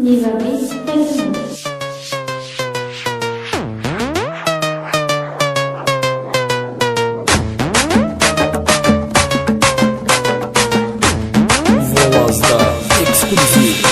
Nivabi Telefon. Volaz'da eksklusif.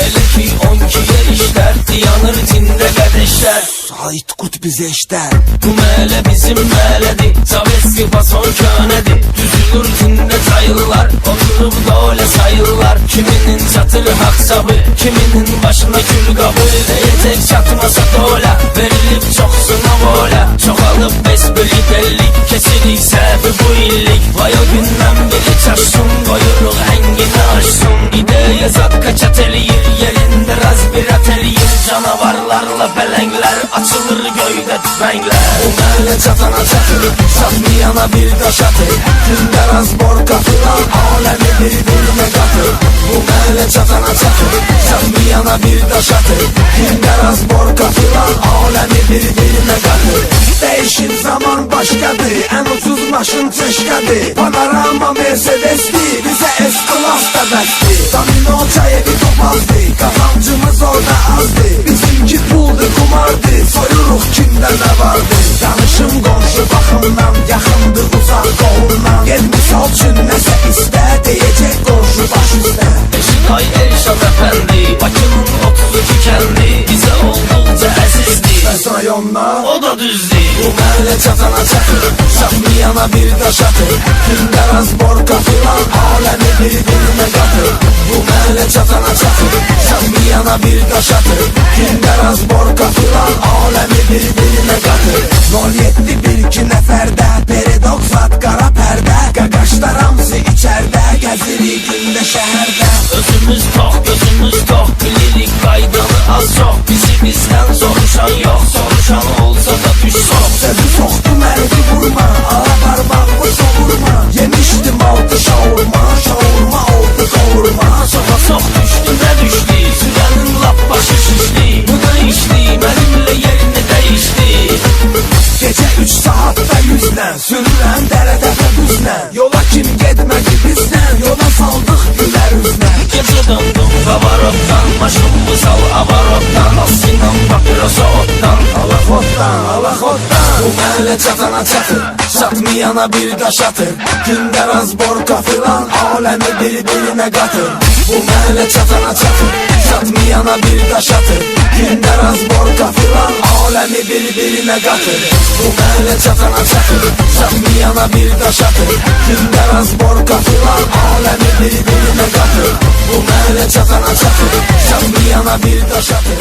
Elefi 12'ye işler, yanır cinde kardeşler. Sait kut bize işler. Bu mele bizim meledi, Zaveski fason könedi. Düzülür cinde sayılar, oturup böyle sayılar. Kiminin çatırı haksabı, kiminin başına kül kabı. Eyetek çatmasa dola, verilip çoksuna bola. Çoğalıp besbeli bellik, kesiliyse bu illik. Vay o günden beri çarşın, koyuruk hengini aşsın. Gideye zakka çateliyir, yerinde razbir ateliyir. Canavarlarla belengler, açılır göyde tüfengler. Bu mele çatana çatır, satmayana bir taş atır. Günderaz borka filan, alemi birbirine katır. Bu mele çatana çatır, satmayana bir taş atır. Günderaz borka filan, alemi birbirine katır. Değişir zaman başkadır, en ucuz maşın çeşkadır. Panorama Mercedes'ti, bize S-Class da bəsdi. Domino çayı bir topazdı, kazancımız orada azdı. Bizimki puldu, kumardı, soyuruq kimdə nə vardı. Danışım qonşu baxımdan, yaxındı uzaq qohumdan. Gel misal üçün nəsə istə, deyəcək qonşu baş üstə. Eşitay Elşad Efendi, Bakının 32 kendi. Bize oldukça əzizdi, Bəs rayonlar o da düzdü. Bu mele çatana çatır, satmayana bir taş atır. Günderaz borka filan, alemi birbirine katır. Bu mele çatana çatır, satmayana bir taş atır. Günderaz borka filan, alemi birbirine katır. 07 nəfərdə, Peridox at qara pərdə. Qaqaşlar hamısı içərdə, gəzirik gündə şəhərdə. Özümüz tok, gözümüz tok, bilirik qaydanı az çok. Bizi bizden soruşan yok, soruşan olsa da düş sok. Sözü soxdu mərdi vurma, ala parmağımı soğurma. Yemişdim altı şaurma, şaurma oldu qavurma. Soka sok düştü ne düştü, sürenin lap başı şişti. Bu da işti, benimle yerini değişti. Gecə 3 saatda 100-lə, sürürəm dərədə və düzlə. Yola kim getmədi bizlə, yola saldıq gülər üzlə. Gece döndüm Favarot'tan, maşımız al Avarot'tan. Asinan papirosu ottan, Alaxotdan, alaxotdan. bu mele çatana çatır, satmayana bir taş atır. Günderaz borka filan, aləmi bir-birinə qatır. Bu mele çatana çatır, satmayana bir taş atır. Günderaz borka filan, aləmi bir-birinə qatır. Bu mele çatana çatır, satmayana bir taş atır. Günderaz borka filan, aləmi bir-birinə qatır. Bu mele çatana çatır, satmayana bir taş atır.